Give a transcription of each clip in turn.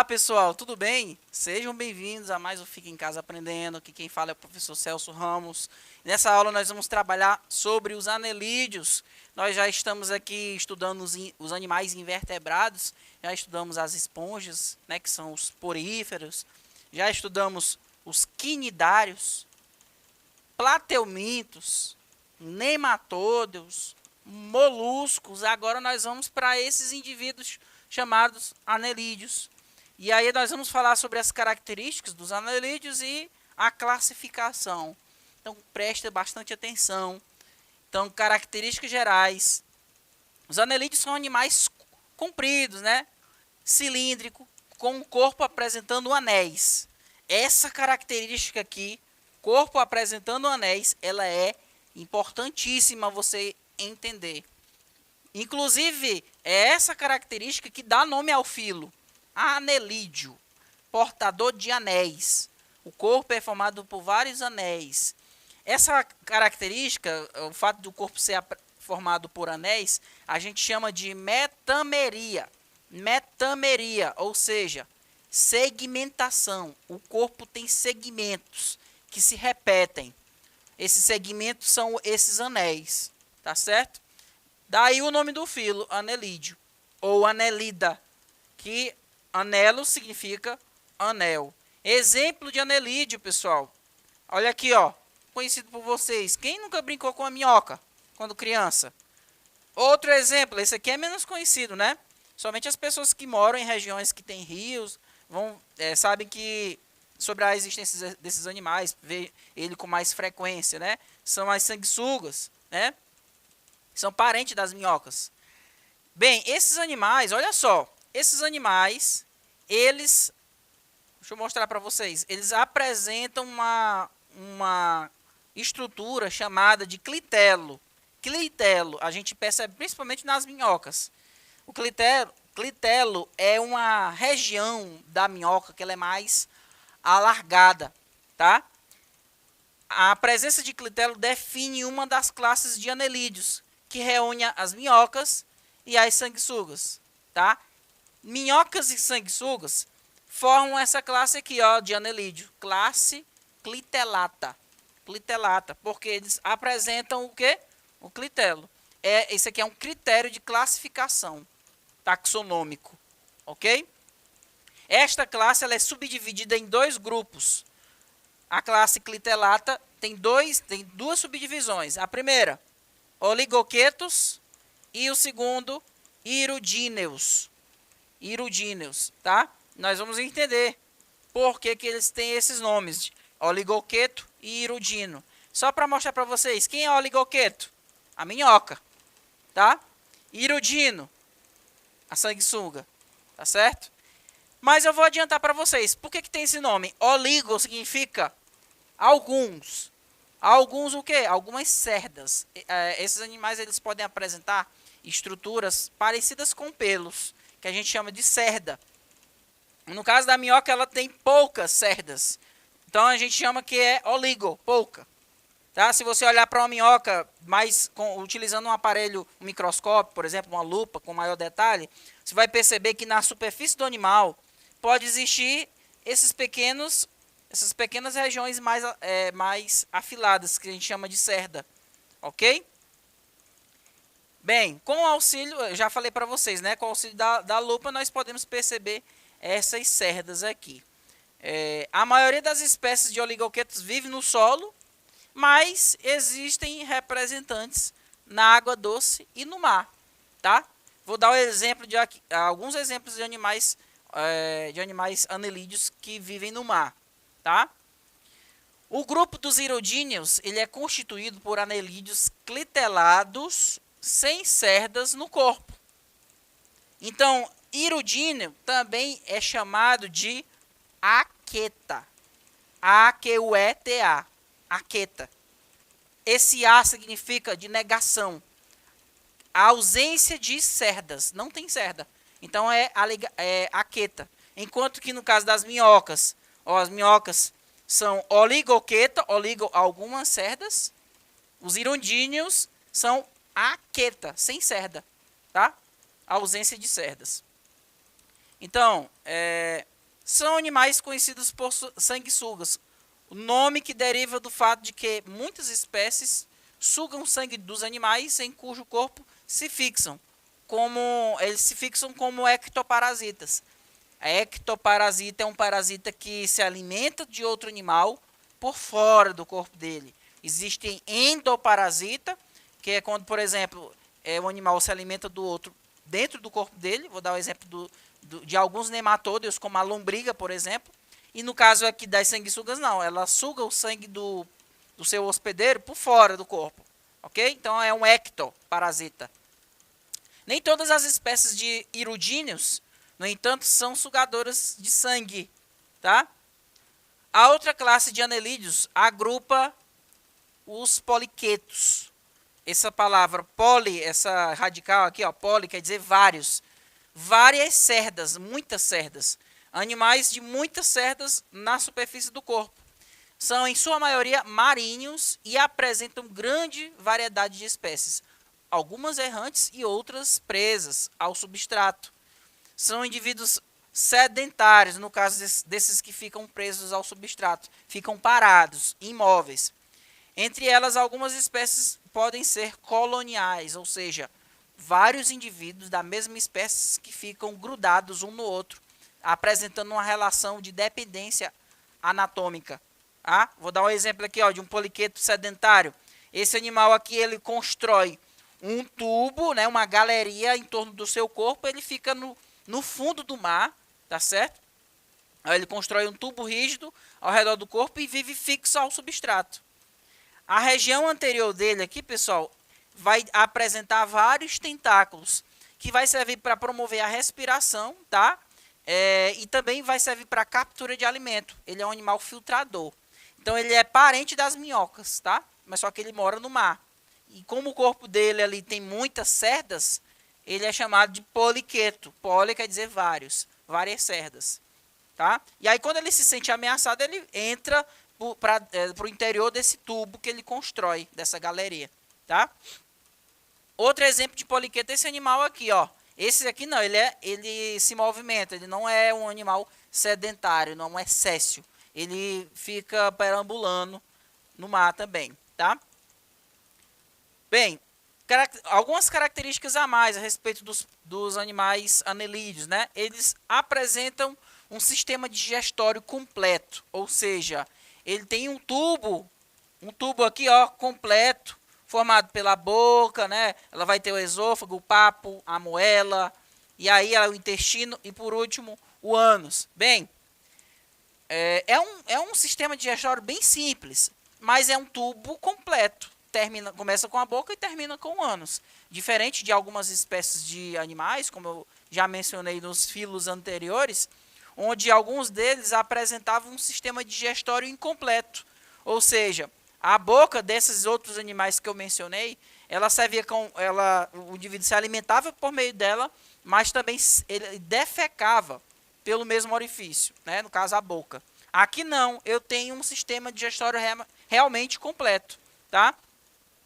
Olá pessoal, tudo bem? Sejam bem-vindos a mais um Fica em Casa Aprendendo. Aqui quem fala é o professor Celso Ramos. Nessa aula nós vamos trabalhar sobre os anelídeos. Nós já estamos aqui estudando os animais invertebrados, já estudamos as esponjas, né, que são os poríferos, já estudamos os quinidários, plateumintos, nematódeos, moluscos. Agora nós vamos para esses indivíduos chamados anelídeos. E aí nós vamos falar sobre as características dos anelídeos e a classificação. Então preste bastante atenção. Então, características gerais. Os anelídeos são animais compridos, né? Cilíndrico, com o corpo apresentando anéis. Essa característica aqui, corpo apresentando anéis, ela é importantíssima você entender. Inclusive, é essa característica que dá nome ao filo. Anelídeo, portador de anéis. O corpo é formado por vários anéis. Essa característica, o fato do corpo ser formado por anéis, a gente chama de metameria. Metameria, ou seja, segmentação. O corpo tem segmentos que se repetem. Esses segmentos são esses anéis, tá certo? Daí o nome do filo, anelídeo, ou anelida, que anelo significa anel. Exemplo de anelídeo, pessoal. Olha aqui, ó, conhecido por vocês. Quem nunca brincou com a minhoca quando criança? Outro exemplo, esse aqui é menos conhecido, né? Somente as pessoas que moram em regiões que tem rios sabem que sobre a existência desses animais, vê ele com mais frequência, né? São as sanguessugas, né? São parentes das minhocas. Bem, esses animais, olha só, esses animais, eles, deixa eu mostrar para vocês, eles apresentam uma estrutura chamada de clitelo. Clitelo, a gente percebe principalmente nas minhocas. O clitelo é uma região da minhoca que ela é mais alargada, tá? A presença de clitelo define uma das classes de anelídeos, que reúne as minhocas e as sanguessugas, tá? Minhocas e sanguessugas formam essa classe aqui, ó, de anelídeo, classe clitelata. Clitelata, porque eles apresentam o quê? O clitelo. Esse aqui é um critério de classificação taxonômico, ok? Esta classe ela é subdividida em dois grupos. A classe clitelata tem duas subdivisões. A primeira, oligoquetos, e o segundo, hirudíneos. Hirudíneos, tá? Nós vamos entender por que eles têm esses nomes, oligoqueto e hirudino. Só para mostrar para vocês, quem é oligoqueto? A minhoca, tá? Hirudino, a sanguessuga, tá certo? Mas eu vou adiantar para vocês, por que tem esse nome? Oligo significa alguns. Alguns o quê? Algumas cerdas. Esses animais eles podem apresentar estruturas parecidas com pelos, que a gente chama de cerda. No caso da minhoca, ela tem poucas cerdas. Então a gente chama que é oligo, pouca. Tá? Se você olhar para uma minhoca utilizando um aparelho, um microscópio, por exemplo, uma lupa com maior detalhe, você vai perceber que na superfície do animal pode existir essas pequenas regiões mais afiladas, que a gente chama de cerda, ok? Bem, com o auxílio, eu já falei para vocês, né? Com o auxílio da lupa, nós podemos perceber essas cerdas aqui. A maioria das espécies de oligoquetos vive no solo, mas existem representantes na água doce e no mar, tá? Vou dar alguns exemplos de animais anelídeos que vivem no mar, tá? O grupo dos hirudíneos, ele é constituído por anelídeos clitelados sem cerdas no corpo. Então, hirudíneo também é chamado de aqueta. A-Q-U-E-T-A. Aqueta. Esse A significa de negação. A ausência de cerdas. Não tem cerda. Então, é aqueta. Enquanto que no caso das minhocas, as minhocas são oligoqueta, algumas cerdas. Os hirudíneos são aqueta, sem cerda, tá? A ausência de cerdas. Então, são animais conhecidos por sanguessugas. O nome que deriva do fato de que muitas espécies sugam sangue dos animais em cujo corpo se fixam, eles se fixam como ectoparasitas. A ectoparasita é um parasita que se alimenta de outro animal por fora do corpo dele. Existem endoparasita, que é quando, por exemplo, o animal se alimenta do outro dentro do corpo dele. Vou dar o exemplo de alguns nematódeos, como a lombriga, por exemplo. E no caso aqui das sanguessugas, não. Ela suga o sangue do seu hospedeiro por fora do corpo. Ok? Então é um ectoparasita. Nem todas as espécies de hirudíneos, no entanto, são sugadoras de sangue. Tá? A outra classe de anelídeos agrupa os poliquetos. Essa palavra poli, essa radical aqui, ó, poli, quer dizer vários. Várias cerdas, muitas cerdas. Animais de muitas cerdas na superfície do corpo. São, em sua maioria, marinhos e apresentam grande variedade de espécies. Algumas errantes e outras presas ao substrato. São indivíduos sedentários, no caso desses que ficam presos ao substrato. Ficam parados, imóveis. Entre elas, algumas espécies podem ser coloniais, ou seja, vários indivíduos da mesma espécie que ficam grudados um no outro, apresentando uma relação de dependência anatômica. Vou dar um exemplo aqui, ó, de um poliqueto sedentário. Esse animal aqui, ele constrói um tubo, né, uma galeria em torno do seu corpo, ele fica no fundo do mar, tá certo? Aí ele constrói um tubo rígido ao redor do corpo e vive fixo ao substrato. A região anterior dele aqui, pessoal, vai apresentar vários tentáculos, que vai servir para promover a respiração, tá? E também vai servir para captura de alimento. Ele é um animal filtrador. Então ele é parente das minhocas, tá? Mas só que ele mora no mar. E como o corpo dele ali tem muitas cerdas, ele é chamado de poliqueto. Poli quer dizer várias cerdas, tá? E aí quando ele se sente ameaçado, ele entra para o interior desse tubo que ele constrói, dessa galeria, tá? Outro exemplo de poliqueto é esse animal aqui, ó. Esse aqui não, ele se movimenta, ele não é um animal sedentário, não é céssio. Ele fica perambulando no mar também, tá? Bem, algumas características a mais a respeito dos animais anelídeos, né? Eles apresentam um sistema digestório completo, ou seja, ele tem um tubo aqui, ó, completo, formado pela boca, né? Ela vai ter o esôfago, o papo, a moela, e aí o intestino e, por último, o ânus. Bem, é um sistema digestório bem simples, mas é um tubo completo. Começa com a boca e termina com o ânus. Diferente de algumas espécies de animais, como eu já mencionei nos filos anteriores, onde alguns deles apresentavam um sistema digestório incompleto. Ou seja, a boca desses outros animais que eu mencionei, o indivíduo se alimentava por meio dela, mas também ele defecava pelo mesmo orifício, né? No caso a boca. Aqui não, eu tenho um sistema digestório realmente completo, tá?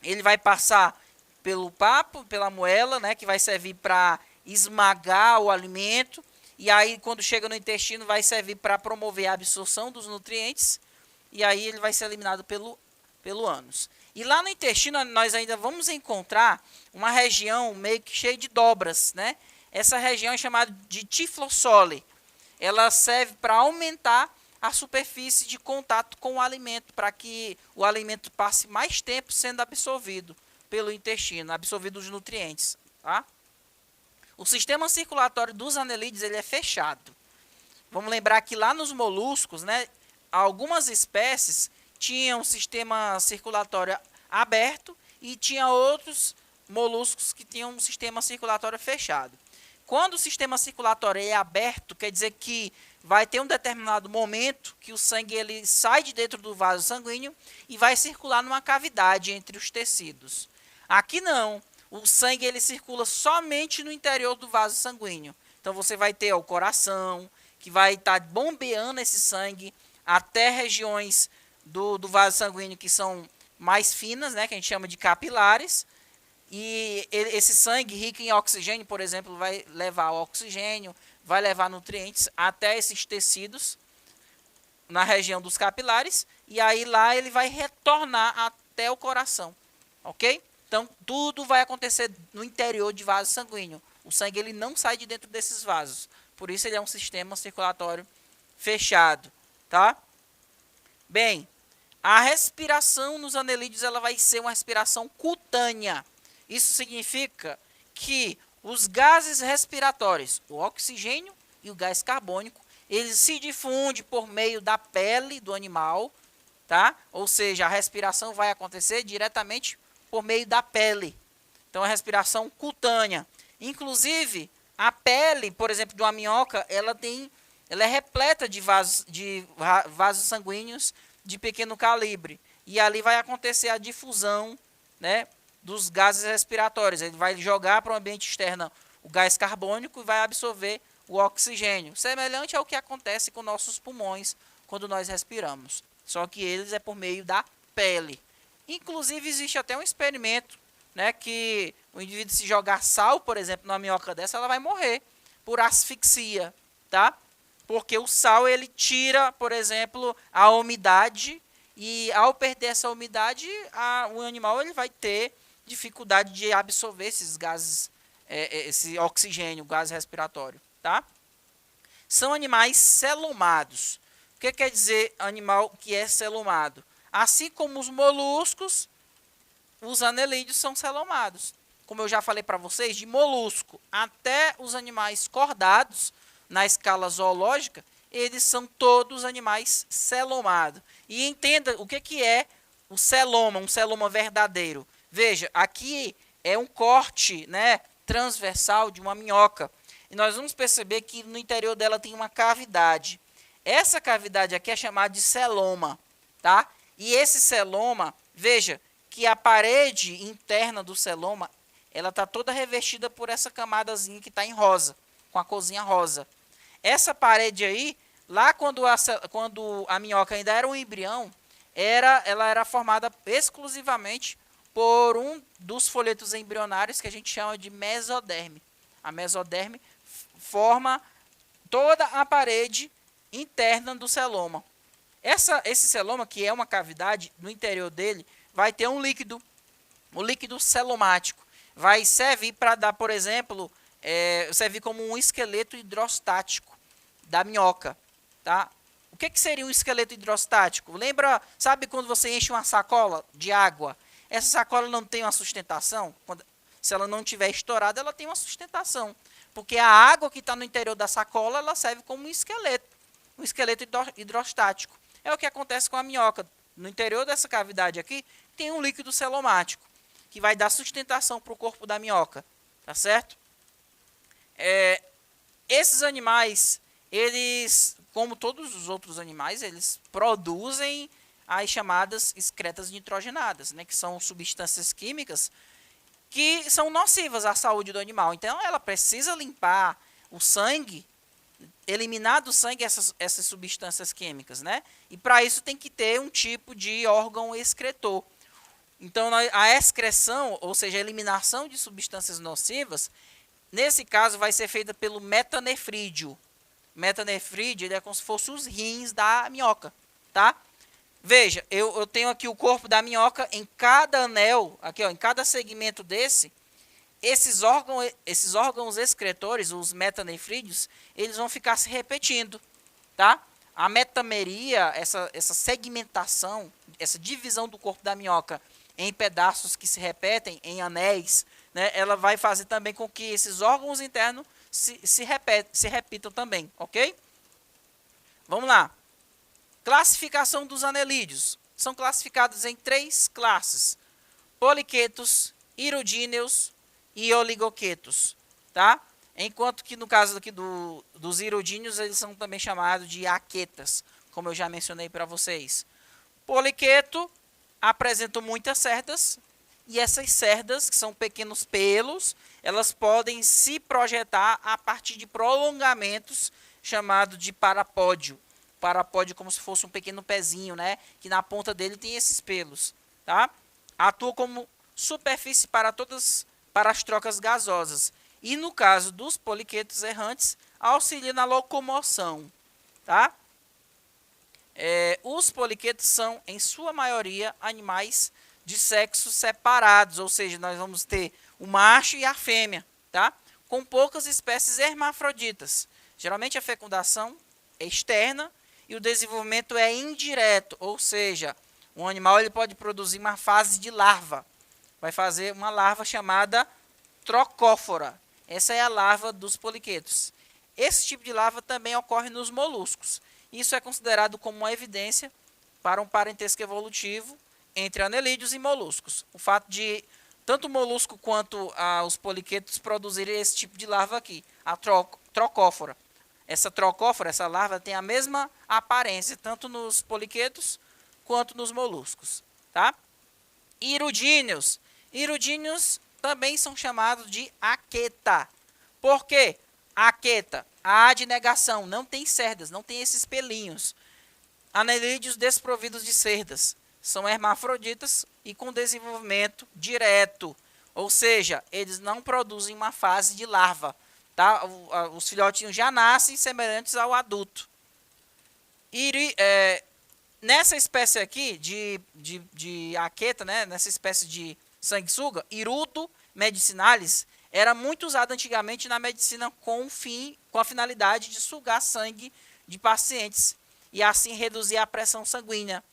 Ele vai passar pelo papo, pela moela, né, que vai servir para esmagar o alimento, e aí quando chega no intestino vai servir para promover a absorção dos nutrientes, e aí ele vai ser eliminado pelo ânus. E lá no intestino nós ainda vamos encontrar uma região meio que cheia de dobras, né? Essa região é chamada de tiflossole. Ela serve para aumentar a superfície de contato com o alimento, para que o alimento passe mais tempo sendo absorvido pelo intestino, absorvido os nutrientes, tá? O sistema circulatório dos anelídeos ele é fechado. Vamos lembrar que lá nos moluscos, né, algumas espécies tinham um sistema circulatório aberto e tinha outros moluscos que tinham um sistema circulatório fechado. Quando o sistema circulatório é aberto, quer dizer que vai ter um determinado momento que o sangue ele sai de dentro do vaso sanguíneo e vai circular numa cavidade entre os tecidos. Aqui não, o sangue ele circula somente no interior do vaso sanguíneo. Então você vai ter o coração, que vai estar bombeando esse sangue até regiões do vaso sanguíneo que são mais finas, né, que a gente chama de capilares. E esse sangue rico em oxigênio, por exemplo, vai levar o oxigênio, vai levar nutrientes até esses tecidos na região dos capilares, e aí lá ele vai retornar até o coração, ok? Então, tudo vai acontecer no interior de vaso sanguíneo. O sangue ele não sai de dentro desses vasos, por isso ele é um sistema circulatório fechado, tá? Bem, a respiração nos anelídeos ela vai ser uma respiração cutânea. Isso significa que os gases respiratórios, o oxigênio e o gás carbônico, eles se difundem por meio da pele do animal, tá? Ou seja, a respiração vai acontecer diretamente por meio da pele. Então, a respiração cutânea. Inclusive, a pele, por exemplo, de uma minhoca, ela é repleta de vasos sanguíneos de pequeno calibre. E ali vai acontecer a difusão, né, dos gases respiratórios. Ele vai jogar para o ambiente externo o gás carbônico e vai absorver o oxigênio, semelhante ao que acontece com nossos pulmões quando nós respiramos, só que eles é por meio da pele. Inclusive existe até um experimento, né, que o indivíduo se jogar sal, por exemplo, numa minhoca dessa, ela vai morrer por asfixia, tá? Porque o sal ele tira, por exemplo, a umidade e ao perder essa umidade, o animal ele vai ter dificuldade de absorver esses gases, esse oxigênio, gás respiratório. Tá? São animais celomados. O que quer dizer animal que é celomado? Assim como os moluscos, os anelídeos são celomados. Como eu já falei para vocês, de molusco até os animais cordados, na escala zoológica, eles são todos animais celomados. E entenda o que é o celoma, um celoma verdadeiro. Veja, aqui é um corte, né, transversal de uma minhoca. E nós vamos perceber que no interior dela tem uma cavidade. Essa cavidade aqui é chamada de celoma, tá? E esse celoma, veja que a parede interna do celoma, ela está toda revestida por essa camadazinha que está em rosa, com a corzinha rosa. Essa parede aí, lá quando a minhoca ainda era um embrião, ela era formada exclusivamente por um dos folhetos embrionários que a gente chama de mesoderme. A mesoderme forma toda a parede interna do celoma. Esse celoma, que é uma cavidade, no interior dele vai ter um líquido, o líquido celomático. Vai servir para dar, por exemplo, servir como um esqueleto hidrostático da minhoca. Tá? O que seria um esqueleto hidrostático? Lembra, sabe quando você enche uma sacola de água? Essa sacola não tem uma sustentação? Se ela não tiver estourada, ela tem uma sustentação. Porque a água que está no interior da sacola, ela serve como um esqueleto hidrostático. É o que acontece com a minhoca. No interior dessa cavidade aqui, tem um líquido celomático, que vai dar sustentação para o corpo da minhoca. Tá certo? Esses animais, eles, como todos os outros animais, eles produzem as chamadas excretas nitrogenadas, né, que são substâncias químicas que são nocivas à saúde do animal. Então, ela precisa limpar o sangue, eliminar do sangue essas substâncias químicas, né? E para isso tem que ter um tipo de órgão excretor. Então, a excreção, ou seja, a eliminação de substâncias nocivas, nesse caso vai ser feita pelo metanefrídeo. Metanefrídeo ele é como se fosse os rins da minhoca, tá? Veja, eu tenho aqui o corpo da minhoca, em cada anel, aqui ó, em cada segmento esses órgãos excretores, os metanefrídeos, eles vão ficar se repetindo, tá? A metameria, essa segmentação, essa divisão do corpo da minhoca em pedaços que se repetem, em anéis, né, ela vai fazer também com que esses órgãos internos se repitam também, ok? Vamos lá. Classificação dos anelídeos. São classificados em 3 classes: poliquetos, iridíneos e oligoquetos, tá? Enquanto que no caso aqui dos iridíneos, eles são também chamados de aquetas, como eu já mencionei para vocês. Poliqueto apresenta muitas cerdas, e essas cerdas, que são pequenos pelos, elas podem se projetar a partir de prolongamentos chamados de parapódio. Parapódio como se fosse um pequeno pezinho, né? Que na ponta dele tem esses pelos, tá? Atua como superfície para as trocas gasosas. E no caso dos poliquetos errantes, auxilia na locomoção, tá? Os poliquetos são, em sua maioria, animais de sexos separados, ou seja, nós vamos ter o macho e a fêmea, tá? Com poucas espécies hermafroditas. Geralmente a fecundação é externa e o desenvolvimento é indireto, ou seja, um animal ele pode produzir uma fase de larva. Vai fazer uma larva chamada trocófora. Essa é a larva dos poliquetos. Esse tipo de larva também ocorre nos moluscos. Isso é considerado como uma evidência para um parentesco evolutivo entre anelídeos e moluscos. O fato de tanto o molusco quanto os poliquetos produzirem esse tipo de larva aqui, a trocófora. Essa trocófora, essa larva, tem a mesma aparência tanto nos poliquetos quanto nos moluscos. Tá? Irudíneos. Irudíneos também são chamados de aqueta. Por quê? Aqueta, a de negação, não tem cerdas, não tem esses pelinhos. Anelídeos desprovidos de cerdas. São hermafroditas e com desenvolvimento direto. Ou seja, eles não produzem uma fase de larva. Tá? Os filhotinhos já nascem semelhantes ao adulto. Nessa espécie aqui de aqueta, né? Nessa espécie de sanguessuga, Irudo medicinalis, era muito usado antigamente na medicina com a finalidade de sugar sangue de pacientes e assim reduzir a pressão sanguínea.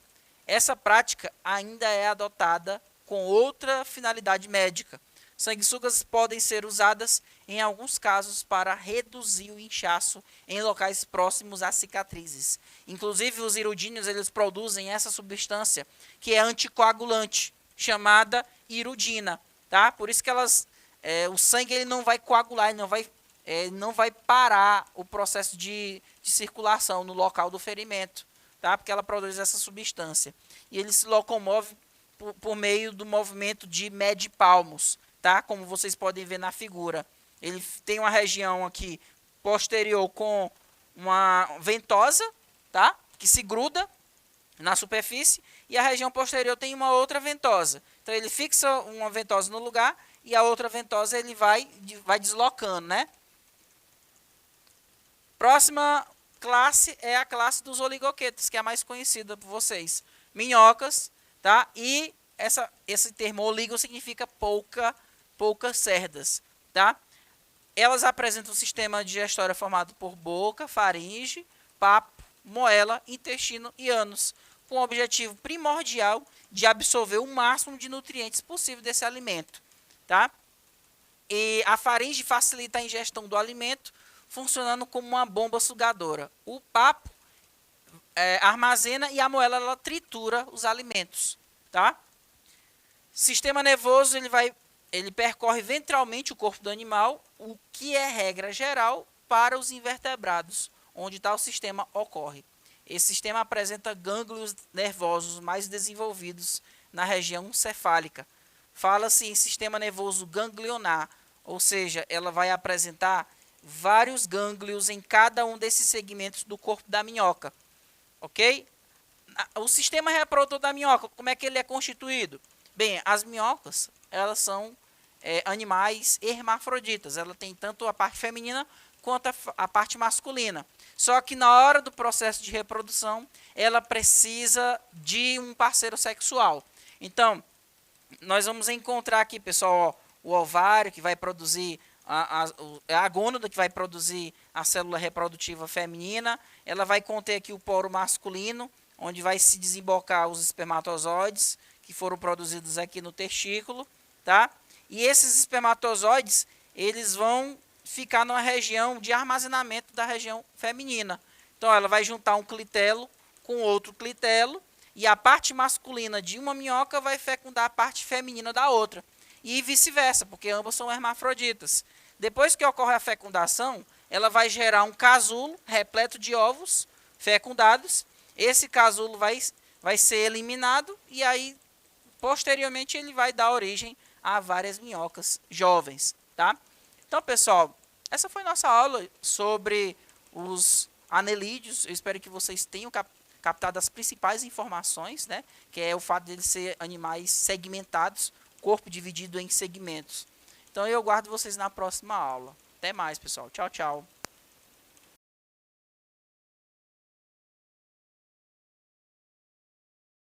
Essa prática ainda é adotada com outra finalidade médica. Sanguessugas podem ser usadas em alguns casos para reduzir o inchaço em locais próximos às cicatrizes. Inclusive os irudíneos eles produzem essa substância que é anticoagulante, chamada irudina, tá? Por isso que o sangue ele não vai coagular, ele não vai parar o processo de circulação no local do ferimento, tá? Porque ela produz essa substância. E ele se locomove por meio do movimento de medipalmos, tá? Como vocês podem ver na figura. Ele tem uma região aqui posterior com uma ventosa, tá? Que se gruda na superfície, e a região posterior tem uma outra ventosa. Então ele fixa uma ventosa no lugar e a outra ventosa ele vai deslocando, né? Próxima classe é a classe dos oligoquetos, que é a mais conhecida por vocês. Minhocas, tá? E esse termo oligo significa poucas cerdas, tá? Elas apresentam um sistema digestório formado por boca, faringe, papo, moela, intestino e ânus, com o objetivo primordial de absorver o máximo de nutrientes possível desse alimento, tá? E a faringe facilita a ingestão do alimento, funcionando como uma bomba sugadora. O papo armazena e a moela ela tritura os alimentos, tá? Sistema nervoso ele percorre ventralmente o corpo do animal, o que é regra geral para os invertebrados, onde tal sistema ocorre. Esse sistema apresenta gânglios nervosos mais desenvolvidos na região cefálica. Fala-se em sistema nervoso ganglionar, ou seja, ela vai apresentar vários gânglios em cada um desses segmentos do corpo da minhoca. Ok? O sistema reprodutor da minhoca, como é que ele é constituído? Bem, as minhocas, elas são animais hermafroditas. Ela tem tanto a parte feminina quanto a parte masculina. Só que na hora do processo de reprodução, ela precisa de um parceiro sexual. Então, nós vamos encontrar aqui, pessoal, o ovário que vai produzir a gônada que vai produzir a célula reprodutiva feminina. Ela vai conter aqui o poro masculino, onde vai se desembocar os espermatozoides que foram produzidos aqui no testículo, tá? E esses espermatozoides, eles vão ficar numa região de armazenamento da região feminina. Então ela vai juntar um clitelo com outro clitelo e a parte masculina de uma minhoca vai fecundar a parte feminina da outra. E vice-versa, porque ambas são hermafroditas. Depois que ocorre a fecundação, ela vai gerar um casulo repleto de ovos fecundados. Esse casulo vai ser eliminado e aí, posteriormente, ele vai dar origem a várias minhocas jovens, tá? Então, pessoal, essa foi nossa aula sobre os anelídeos. Eu espero que vocês tenham captado as principais informações, né? Que é o fato de eles serem animais segmentados, corpo dividido em segmentos. Então, eu aguardo vocês na próxima aula. Até mais, pessoal. Tchau, tchau.